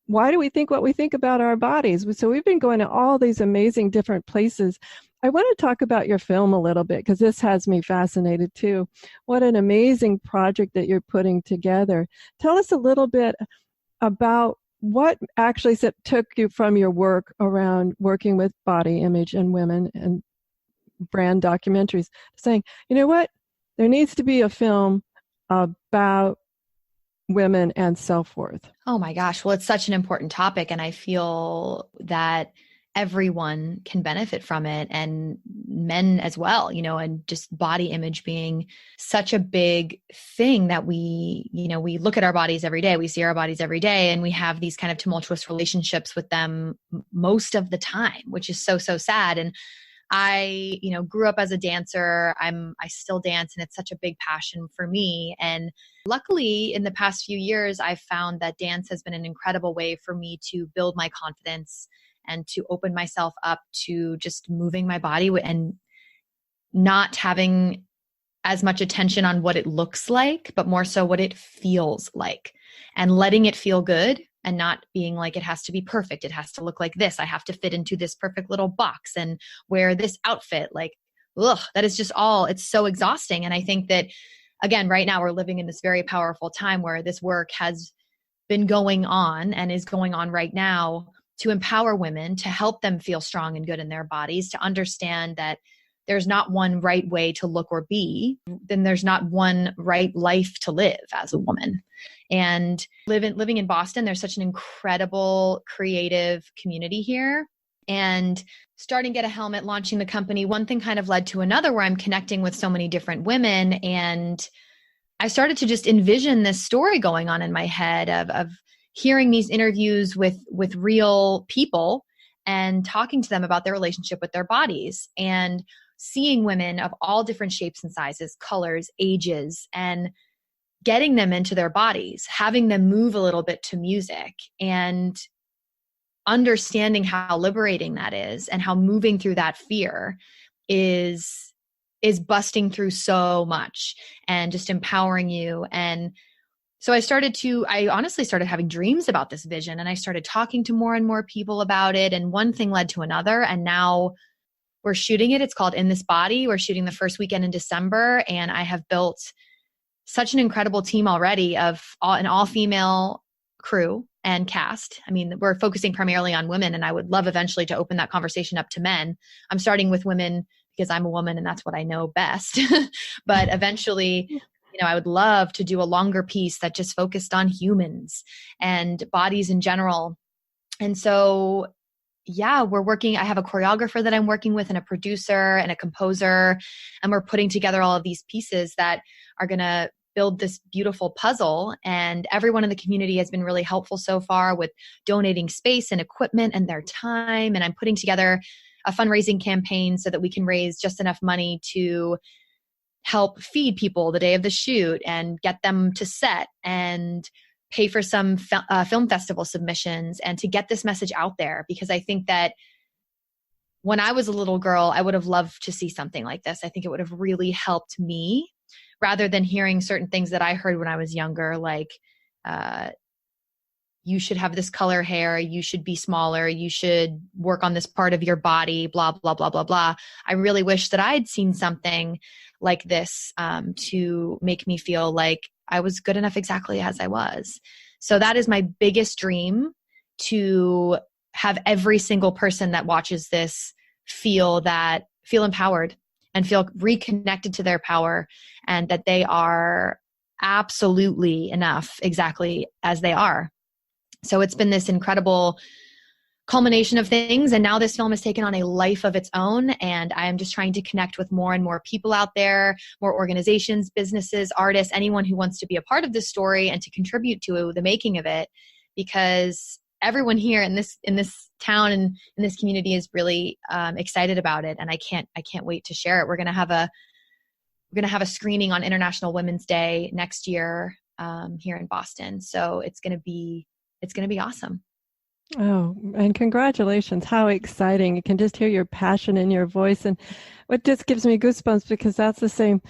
why do we think what we think about our bodies? So we've been going to all these amazing different places. I want to talk about your film a little bit because this has me fascinated too. What an amazing project that you're putting together. Tell us a little bit about what actually took you from your work around working with body image and women and brand documentaries, saying, you know what, there needs to be a film about women and self-worth. Oh my gosh. Well, it's such an important topic. And I feel that everyone can benefit from it, and men as well, and just body image being such a big thing that we look at our bodies every day, we see our bodies every day, and we have these kind of tumultuous relationships with them most of the time, which is so, so sad. And I, grew up as a dancer. I still dance, and it's such a big passion for me. And luckily in the past few years, I've found that dance has been an incredible way for me to build my confidence and to open myself up to just moving my body and not having as much attention on what it looks like, but more so what it feels like, and letting it feel good and not being like, it has to be perfect. It has to look like this. I have to fit into this perfect little box and wear this outfit. Like, that is just it's so exhausting. And I think that, again, right now we're living in this very powerful time where this work has been going on and is going on right now to empower women, to help them feel strong and good in their bodies, to understand that there's not one right way to look or be, then there's not one right life to live as a woman. And living in Boston, there's such an incredible creative community here. And starting Get a Helmet, launching the company, one thing kind of led to another where I'm connecting with so many different women. And I started to just envision this story going on in my head of hearing these interviews with real people and talking to them about their relationship with their bodies, and seeing women of all different shapes and sizes, colors, ages, and getting them into their bodies, having them move a little bit to music, and understanding how liberating that is, and how moving through that fear is busting through so much and just empowering you. And so I honestly started having dreams about this vision, and I started talking to more and more people about it. And one thing led to another. And now we're shooting it. It's called In This Body. We're shooting the first weekend in December. And I have built such an incredible team already of an all-female crew and cast. I mean, we're focusing primarily on women, and I would love eventually to open that conversation up to men. I'm starting with women because I'm a woman and that's what I know best. But eventually, I would love to do a longer piece that just focused on humans and bodies in general. And so, I have a choreographer that I'm working with, and a producer and a composer, and we're putting together all of these pieces that are going to build this beautiful puzzle. And everyone in the community has been really helpful so far with donating space and equipment and their time. And I'm putting together a fundraising campaign so that we can raise just enough money to help feed people the day of the shoot and get them to set and pay for some film festival submissions, and to get this message out there. Because I think that when I was a little girl, I would have loved to see something like this. I think it would have really helped me, rather than hearing certain things that I heard when I was younger, like, you should have this color hair, you should be smaller, you should work on this part of your body, blah, blah, blah, blah, blah. I really wish that I'd seen something like this to make me feel like I was good enough exactly as I was. So that is my biggest dream, to have every single person that watches this feel empowered and feel reconnected to their power, and that they are absolutely enough exactly as they are. So it's been this incredible culmination of things. And now this film has taken on a life of its own. And I am just trying to connect with more and more people out there, more organizations, businesses, artists, anyone who wants to be a part of this story and to contribute to the making of it, because everyone here in this town and in this community is really excited about it. And I can't wait to share it. We're going to have a screening on International Women's Day next year here in Boston. So it's going to be awesome. Oh, and congratulations. How exciting. You can just hear your passion in your voice. And it just gives me goosebumps because that's the same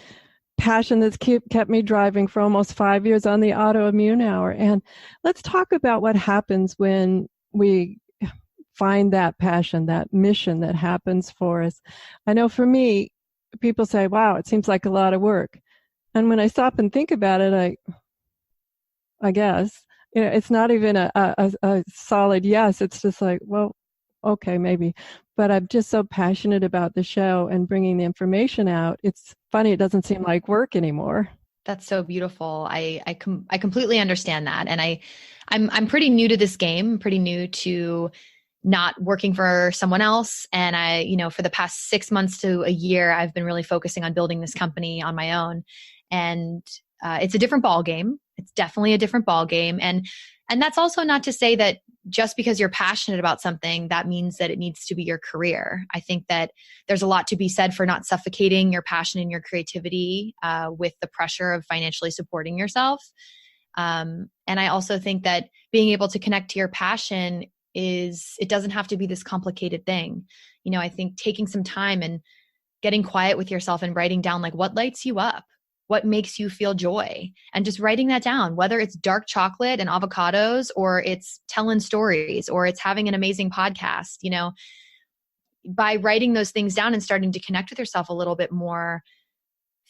passion that's kept me driving for almost 5 years on the autoimmune hour. And let's talk about what happens when we find that passion, that mission that happens for us. I know for me, people say, wow, it seems like a lot of work. And when I stop and think about it, I guess, it's not even a solid yes. It's just like, well, okay, maybe. But I'm just so passionate about the show and bringing the information out. It's funny. It doesn't seem like work anymore. That's so beautiful. I completely understand that. And I'm pretty new to this game, pretty new to not working for someone else. And for the past 6 months to a year, I've been really focusing on building this company on my own. And it's a different ball game. It's definitely a different ball game. And that's also not to say that just because you're passionate about something, that means that it needs to be your career. I think that there's a lot to be said for not suffocating your passion and your creativity with the pressure of financially supporting yourself. And I also think that being able to connect to your passion it doesn't have to be this complicated thing. I think taking some time and getting quiet with yourself and writing down like what lights you up, what makes you feel joy, and just writing that down, whether it's dark chocolate and avocados, or it's telling stories, or it's having an amazing podcast. By writing those things down and starting to connect with yourself a little bit more,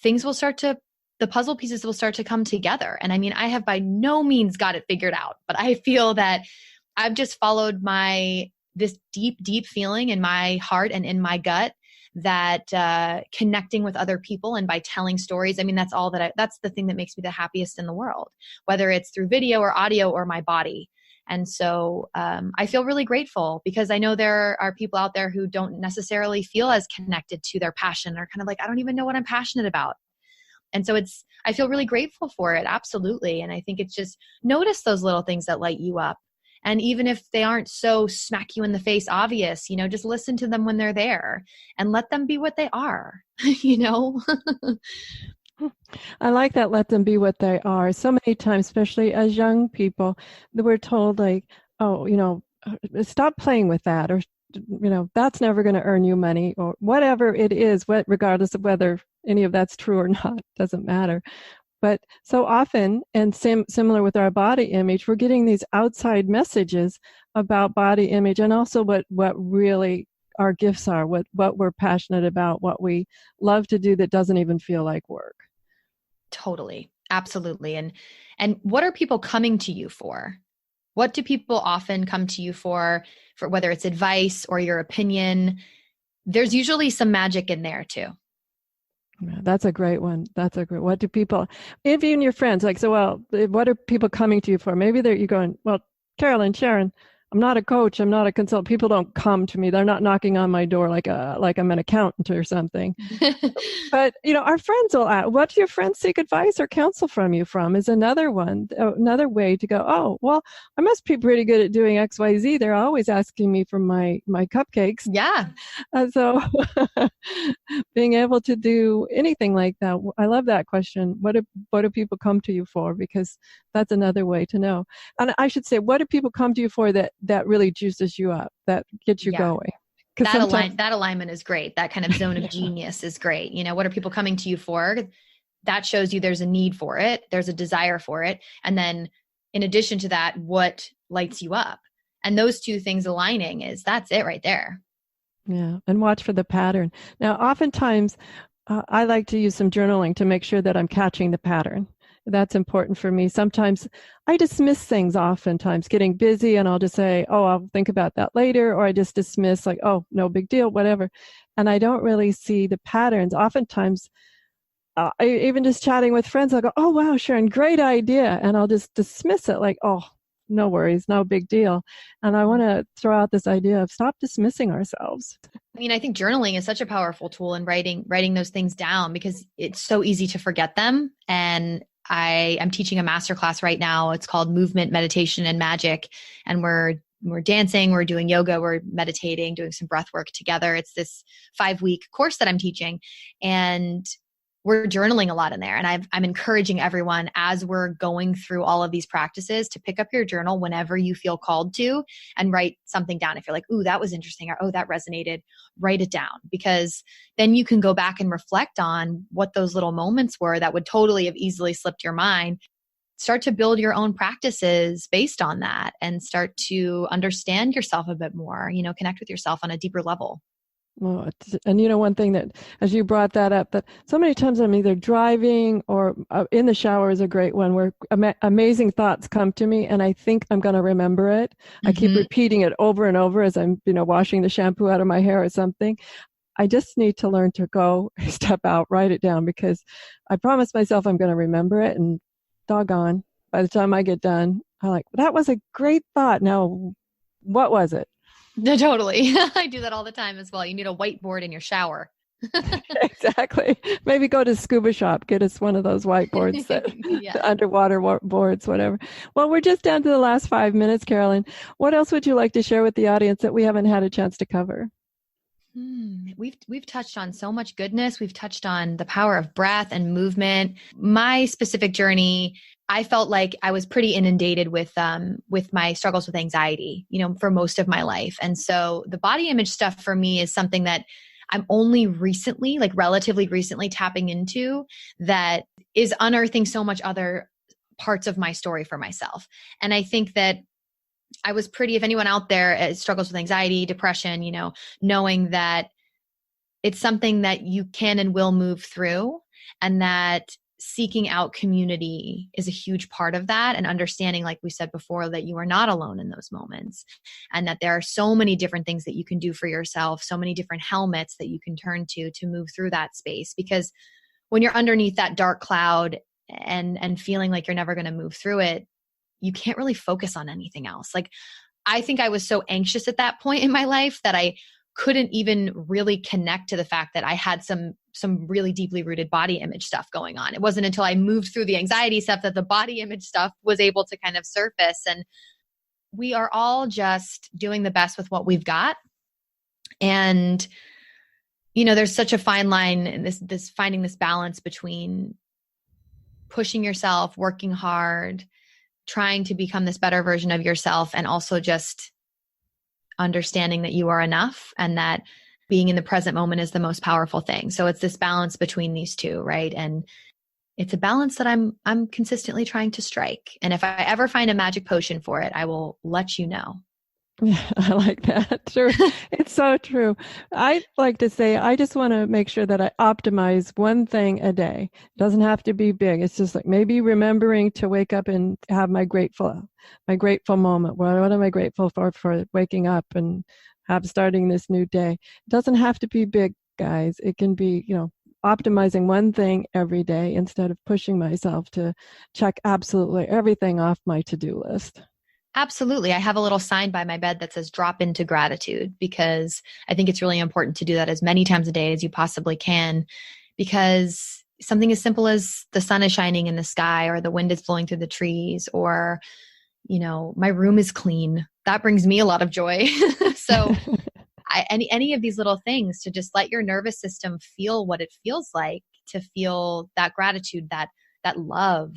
the puzzle pieces will start to come together. And I mean, I have by no means got it figured out, but I feel that I've just followed this deep, deep feeling in my heart and in my gut that connecting with other people and by telling stories, I mean, that's the thing that makes me the happiest in the world, whether it's through video or audio or my body. And so I feel really grateful because I know there are people out there who don't necessarily feel as connected to their passion. They're kind of like, I don't even know what I'm passionate about. And so I feel really grateful for it. Absolutely. And I think it's just notice those little things that light you up. And even if they aren't so smack you in the face obvious, just listen to them when they're there and let them be what they are, I like that. Let them be what they are. So many times, especially as young people, that we're told like, oh, stop playing with that, or, that's never going to earn you money, or whatever it is, regardless of whether any of that's true or not, doesn't matter. But so often, and similar with our body image, we're getting these outside messages about body image and also what really our gifts are, what we're passionate about, what we love to do that doesn't even feel like work. Totally. Absolutely. And what are people coming to you for? What do people often come to you for whether it's advice or your opinion? There's usually some magic in there too. Yeah, that's a great one. What do people, even your friends, like, so, well, what are people coming to you for? Maybe you're going, well, Caroline, Sharon, I'm not a coach. I'm not a consultant. People don't come to me. They're not knocking on my door like I'm an accountant or something. But, our friends will ask, what do your friends seek advice or counsel from you from is another one, another way to go, oh, well, I must be pretty good at doing X, Y, Z. They're always asking me for my cupcakes. Yeah. So being able to do anything like that, I love that question. What do people come to you for? Because that's another way to know. And I should say, what do people come to you for that really juices you up, that gets you going? That alignment is great. That kind of zone of genius is great. What are people coming to you for? That shows you there's a need for it. There's a desire for it. And then in addition to that, what lights you up? And those two things aligning that's it right there. Yeah. And watch for the pattern. Now, oftentimes I like to use some journaling to make sure that I'm catching the pattern. That's important for me. Sometimes I dismiss things, oftentimes getting busy, and I'll just say, oh, I'll think about that later. Or I just dismiss like, oh, no big deal, whatever. And I don't really see the patterns. Oftentimes, even just chatting with friends, I'll go, oh, wow, Sharon, great idea. And I'll just dismiss it like, oh, no worries, no big deal. And I want to throw out this idea of stop dismissing ourselves. I mean, I think journaling is such a powerful tool in writing those things down because it's so easy to forget them. And I am teaching a masterclass right now. It's called Movement, Meditation, and Magic. And we're dancing, we're doing yoga, we're meditating, doing some breath work together. It's this 5-week course that I'm teaching. And we're journaling a lot in there. And I'm encouraging everyone as we're going through all of these practices to pick up your journal whenever you feel called to and write something down. If you're like, ooh, that was interesting, or oh, that resonated, write it down, because then you can go back and reflect on what those little moments were that would totally have easily slipped your mind. Start to build your own practices based on that and start to understand yourself a bit more, connect with yourself on a deeper level. Well, and one thing that, as you brought that up, that so many times I'm either driving or in the shower is a great one where amazing thoughts come to me and I think I'm going to remember it. I keep repeating it over and over as I'm, washing the shampoo out of my hair or something. I just need to learn to go step out, write it down, because I promised myself I'm going to remember it, and doggone, by the time I get done, I'm like, that was a great thought. Now, what was it? No, totally. I do that all the time as well. You need a whiteboard in your shower. Exactly. Maybe go to Scuba Shop, get us one of those whiteboards, the underwater boards, whatever. Well, we're just down to the last 5 minutes, Caroline. What else would you like to share with the audience that we haven't had a chance to cover? We've touched on so much goodness. We've touched on the power of breath and movement. My specific journey, I felt like I was pretty inundated with my struggles with anxiety, for most of my life. And so the body image stuff for me is something that I'm only recently, relatively recently, tapping into, that is unearthing so much other parts of my story for myself. And I think that I was if anyone out there struggles with anxiety, depression, knowing that it's something that you can and will move through, and that seeking out community is a huge part of that, and understanding, like we said before, that you are not alone in those moments, and that there are so many different things that you can do for yourself, so many different helmets that you can turn to move through that space. Because when you're underneath that dark cloud and feeling like you're never going to move through it, you can't really focus on anything else. I think I was so anxious at that point in my life that I couldn't even really connect to the fact that I had some really deeply rooted body image stuff going on. It wasn't until I moved through the anxiety stuff that the body image stuff was able to kind of surface. And we are all just doing the best with what we've got. And, there's such a fine line in this finding this balance between pushing yourself, working hard, trying to become this better version of yourself, and also just understanding that you are enough and that being in the present moment is the most powerful thing. So it's this balance between these two, right? And it's a balance that I'm consistently trying to strike. And if I ever find a magic potion for it, I will let you know. Yeah, I like that. True. It's so true. I like to say, I just want to make sure that I optimize one thing a day. It doesn't have to be big. It's just like maybe remembering to wake up and have my grateful moment. What am I grateful for waking up and starting this new day? It doesn't have to be big, guys. It can be, optimizing one thing every day instead of pushing myself to check absolutely everything off my to-do list. Absolutely. I have a little sign by my bed that says drop into gratitude, because I think it's really important to do that as many times a day as you possibly can, because something as simple as the sun is shining in the sky, or the wind is blowing through the trees, or, my room is clean, that brings me a lot of joy. So any of these little things, to just let your nervous system feel what it feels like, to feel that gratitude, that love.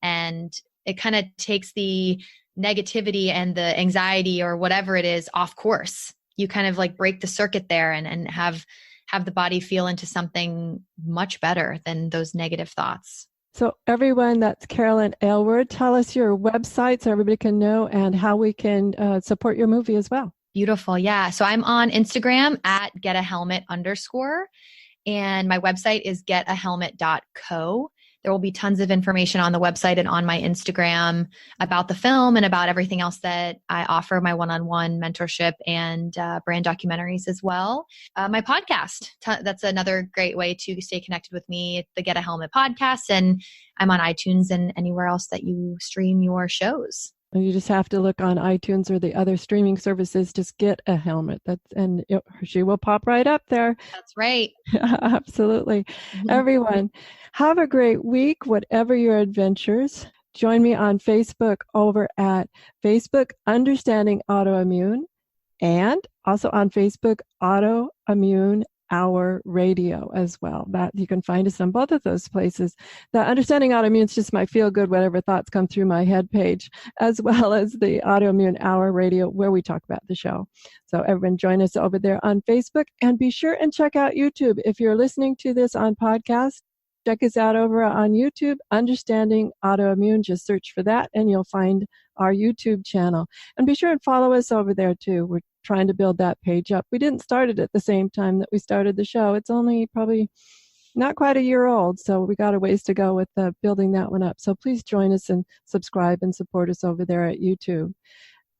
And it kind of takes the negativity and the anxiety or whatever it is off course. You kind of break the circuit there and have the body feel into something much better than those negative thoughts. So everyone, that's Caroline Aylward. Tell us your website so everybody can know, and how we can support your movie as well. Beautiful. Yeah. So I'm on Instagram at getahelmet_, and my website is getahelmet.co. There will be tons of information on the website and on my Instagram about the film and about everything else that I offer, my one-on-one mentorship and brand documentaries as well. My podcast, that's another great way to stay connected with me. It's the Get a Helmet podcast, and I'm on iTunes and anywhere else that you stream your shows. You just have to look on iTunes or the other streaming services. Just Get a Helmet. She will pop right up there. That's right. Absolutely. Mm-hmm. Everyone, have a great week, whatever your adventures. Join me on Facebook over at Facebook Understanding Autoimmune, and also on Facebook Autoimmune Hour Radio as well. That you can find us on both of those places. The Understanding Autoimmune is just my feel good, whatever thoughts come through my head page, as well as the Autoimmune Hour Radio, where we talk about the show. So everyone join us over there on Facebook, and be sure and check out YouTube. If you're listening to this on podcast, check us out over on YouTube, Understanding Autoimmune. Just search for that and you'll find our YouTube channel. And be sure and follow us over there too. We're trying to build that page up. We didn't start it at the same time that we started the show. It's only probably not quite a year old, so we got a ways to go with building that one up. So please join us and subscribe and support us over there at YouTube.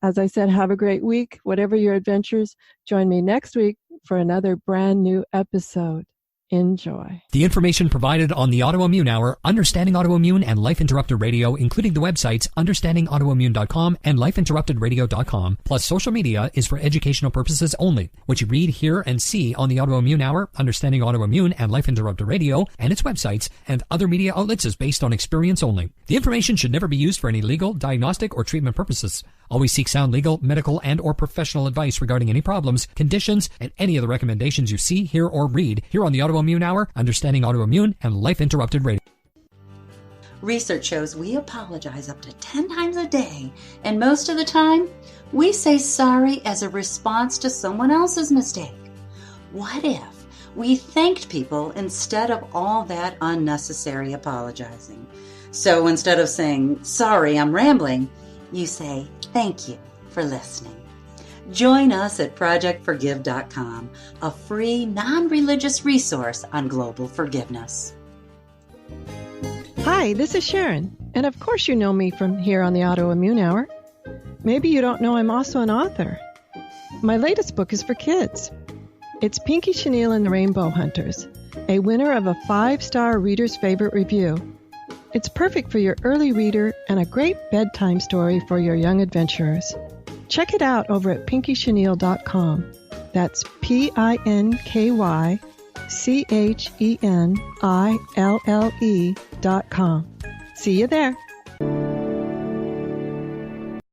As I said, have a great week. Whatever your adventures, join me next week for another brand new episode. Enjoy. The information provided on the Autoimmune Hour, Understanding Autoimmune, and Life Interrupted Radio, including the websites understandingautoimmune.com and lifeinterruptedradio.com, plus social media, is for educational purposes only. What you read, hear, and see on the Autoimmune Hour, Understanding Autoimmune, and Life Interrupted Radio, and its websites, and other media outlets is based on experience only. The information should never be used for any legal, diagnostic, or treatment purposes. Always seek sound legal, medical, and or professional advice regarding any problems, conditions, and any of the recommendations you see, hear, or read here on the Autoimmune Hour, Understanding Autoimmune, and Life Interrupted Radio. Research shows we apologize up to 10 times a day, and most of the time, we say sorry as a response to someone else's mistake. What if we thanked people instead of all that unnecessary apologizing? So instead of saying, sorry, I'm rambling, you say, thank you for listening. Join us at projectforgive.com, a free, non-religious resource on global forgiveness. Hi, this is Sharon, and of course you know me from here on the Autoimmune Hour. Maybe you don't know I'm also an author. My latest book is for kids. It's Pinky Chenille and the Rainbow Hunters, a winner of a 5-star Reader's Favorite review. It's perfect for your early reader and a great bedtime story for your young adventurers. Check it out over at pinkychenille.com. That's PINKYCHENILLE.com. See you there.